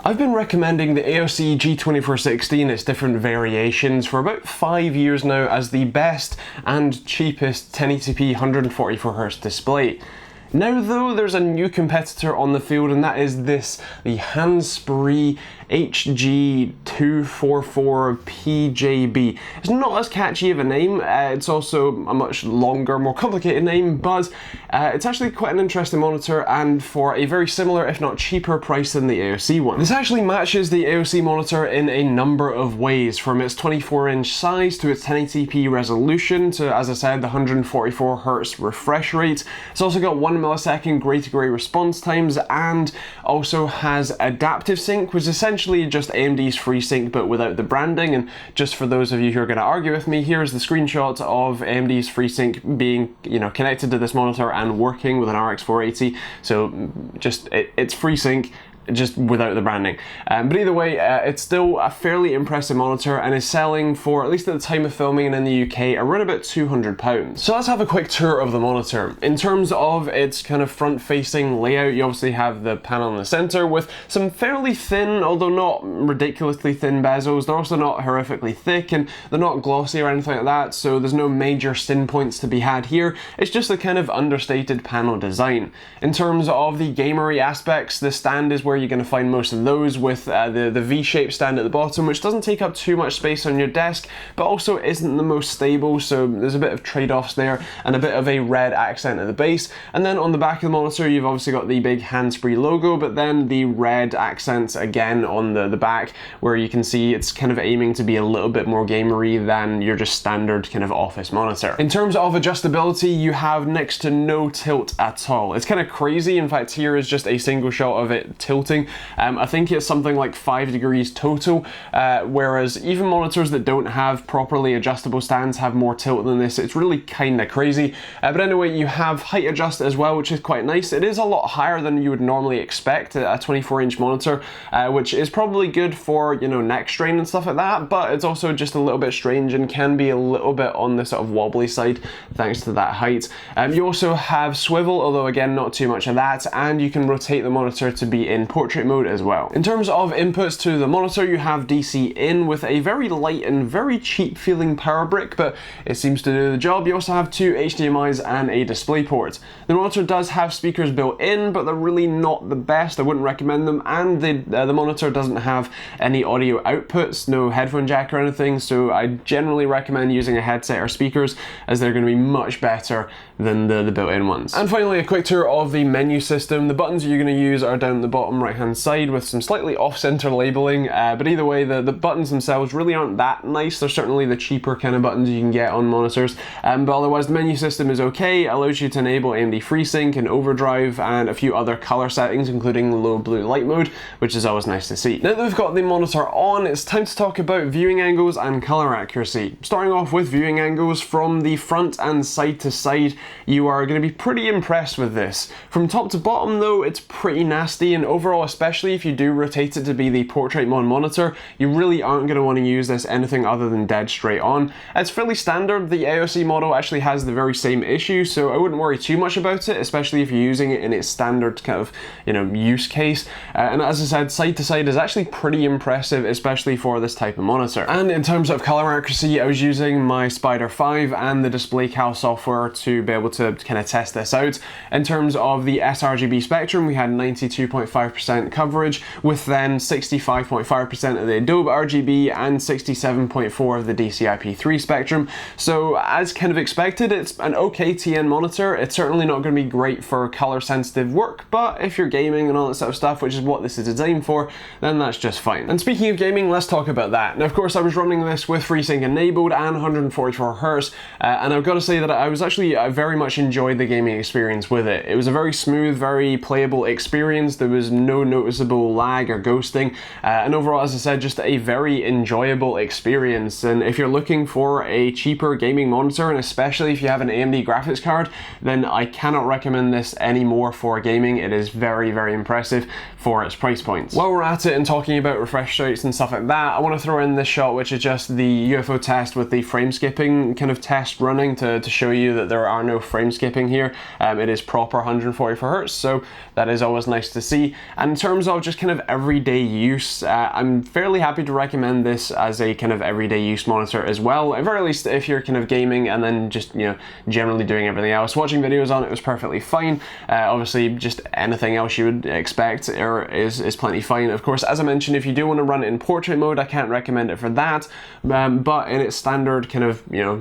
I've been recommending the AOC G2460 and its different variations for about 5 years now as the best and cheapest 1080p 144Hz display. Now though, there's a new competitor on the field, and that is the Hannspree HG2460PJB. It's not as catchy of a name, it's also a much longer, more complicated name, but it's actually quite an interesting monitor, and for a very similar, if not cheaper price than the AOC one. This actually matches the AOC monitor in a number of ways, from its 24-inch size to its 1080p resolution to, as I said, the 144Hz refresh rate. It's also got 1 millisecond gray-to-gray response times, and also has adaptive sync, which is essentially just AMD's FreeSync but without the branding. And just for those of you who are going to argue with me, here's the screenshot of AMD's FreeSync being, connected to this monitor and working with an RX 480. So just it's FreeSync, just without the branding. But either way, it's still a fairly impressive monitor and is selling for, at least at the time of filming and in the UK, around about £200. So let's have a quick tour of the monitor. In terms of its kind of front-facing layout, you obviously have the panel in the center with some fairly thin, although not ridiculously thin bezels. They're also not horrifically thick, and they're not glossy or anything like that, so there's no major sin points to be had here. It's just a kind of understated panel design. In terms of the gamery aspects, the stand is where you're going to find most of those, with the V-shaped stand at the bottom, which doesn't take up too much space on your desk, but also isn't the most stable, so there's a bit of trade-offs there, and a bit of a red accent at the base. And then on the back of the monitor, you've obviously got the big Hannspree logo, but then the red accents again on the back, where you can see it's kind of aiming to be a little bit more gamery than your just standard kind of office monitor. In terms of adjustability, you have next to no tilt at all. It's kind of crazy. In fact, here is just a single shot of it tilting. I think it's something like 5 degrees total, whereas even monitors that don't have properly adjustable stands have more tilt than this. It's really kind of crazy. But anyway, you have height adjust as well, which is quite nice. It is a lot higher than you would normally expect a 24-inch monitor, which is probably good for, neck strain and stuff like that, but it's also just a little bit strange and can be a little bit on the sort of wobbly side thanks to that height. You also have swivel, although again, not too much of that, and you can rotate the monitor to be in portrait mode as well. In terms of inputs to the monitor, you have DC in with a very light and very cheap feeling power brick, but it seems to do the job. You also have 2 HDMIs and a DisplayPort. The monitor does have speakers built in, but they're really not the best. I wouldn't recommend them, and the monitor doesn't have any audio outputs, no headphone jack or anything, so I generally recommend using a headset or speakers, as they're going to be much better than the built-in ones. And finally, a quick tour of the menu system. The buttons you're going to use are down the bottom right-hand side with some slightly off-center labeling, but either way, the buttons themselves really aren't that nice. They're certainly the cheaper kind of buttons you can get on monitors, but otherwise the menu system is okay. It allows you to enable AMD FreeSync and overdrive and a few other color settings, including low blue light mode, which is always nice to see. Now that we've got the monitor on, it's time to talk about viewing angles and color accuracy. Starting off with viewing angles, from the front and side to side, you are going to be pretty impressed with this. From top to bottom though, it's pretty nasty, and overall, especially if you do rotate it to be the portrait mode monitor, you really aren't going to want to use this anything other than dead straight on. It's fairly standard. The AOC model actually has the very same issue, so I wouldn't worry too much about it, especially if you're using it in its standard kind of use case. And as I said, side to side is actually pretty impressive, especially for this type of monitor. And in terms of color accuracy, I was using my Spider 5 and the DisplayCal software to be able to kind of test this out. In terms of the sRGB spectrum, we had 92.5% coverage, with then 65.5% of the Adobe RGB and 67.4% of the DCI-P3 spectrum. So as kind of expected, it's an okay TN monitor. It's certainly not going to be great for color sensitive work, but if you're gaming and all that sort of stuff, which is what this is designed for, then that's just fine. And speaking of gaming, let's talk about that. Now, of course, I was running this with FreeSync enabled and 144Hz, and I've got to say that I was actually very much enjoyed the gaming experience with it. It was a very smooth, very playable experience. There was no noticeable lag or ghosting, and overall, as I said, just a very enjoyable experience. And if you're looking for a cheaper gaming monitor, and especially if you have an AMD graphics card, then I cannot recommend this anymore for gaming. It is very, very impressive for its price points. While we're at it and talking about refresh rates and stuff like that, I want to throw in this shot, which is just the UFO test with the frame skipping kind of test running to show you that there are no frame skipping here. It is proper 144Hz, so that is always nice to see. And in terms of just kind of everyday use, I'm fairly happy to recommend this as a kind of everyday use monitor as well. At very least, if you're kind of gaming and then just, you know, generally doing everything else. Watching videos on it was perfectly fine. Obviously, just anything else you would expect is plenty fine. Of course, as I mentioned, if you do want to run it in portrait mode, I can't recommend it for that. But in its standard kind of, you know,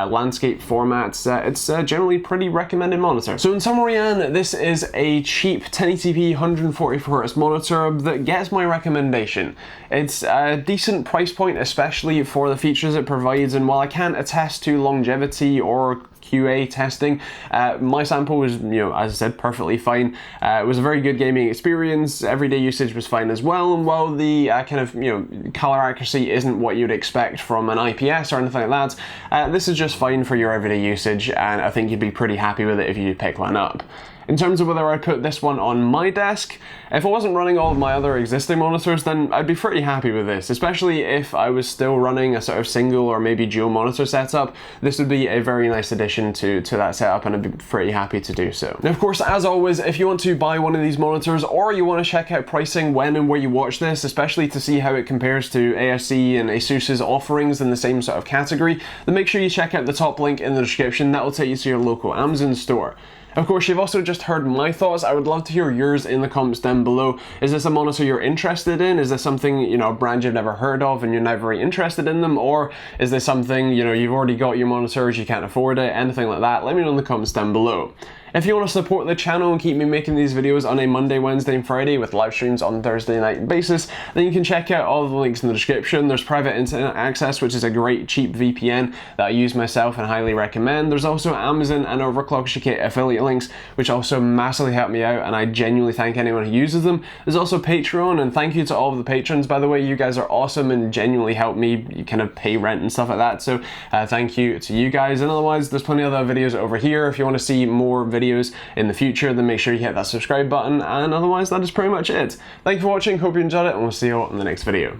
landscape formats, it's generally pretty recommended monitor. So in summary, this is a cheap 1080p 144Hz monitor that gets my recommendation. It's a decent price point, especially for the features it provides, and while I can't attest to longevity or QA testing, my sample was, you know, as I said, perfectly fine. It was a very good gaming experience. Everyday usage was fine as well, and while the kind of, you know, color accuracy isn't what you'd expect from an IPS or anything like that, this is just fine for your everyday usage, and I think you'd be pretty happy with it if you pick one up. In terms of whether I'd put this one on my desk, if I wasn't running all of my other existing monitors, then I'd be pretty happy with this, especially if I was still running a sort of single or maybe dual monitor setup. This would be a very nice addition to that setup, and I'd be pretty happy to do so. Now, of course, as always, if you want to buy one of these monitors or you want to check out pricing when and where you watch this, especially to see how it compares to AOC and ASUS's offerings in the same sort of category, then make sure you check out the top link in the description. That will take you to your local Amazon store. Of course, you've also just heard my thoughts. I would love to hear yours in the comments down below. Is this a monitor you're interested in? Is this something, you know, a brand you've never heard of and you're not very interested in them? Or is this something, you know, you've already got your monitors, you can't afford it, anything like that? Let me know in the comments down below. If you want to support the channel and keep me making these videos on a Monday, Wednesday, and Friday with live streams on Thursday night basis, then you can check out all the links in the description. There's private internet access, which is a great cheap VPN that I use myself and highly recommend. There's also Amazon and Overclockers UK affiliate links, which also massively help me out, and I genuinely thank anyone who uses them. There's also Patreon, and thank you to all of the patrons, by the way. You guys are awesome and genuinely help me kind of pay rent and stuff like that, so thank you to you guys. And otherwise, there's plenty of other videos over here. If you want to see more videos in the future, then make sure you hit that subscribe button, and otherwise that is pretty much it. Thank you for watching, hope you enjoyed it, and we'll see you all in the next video.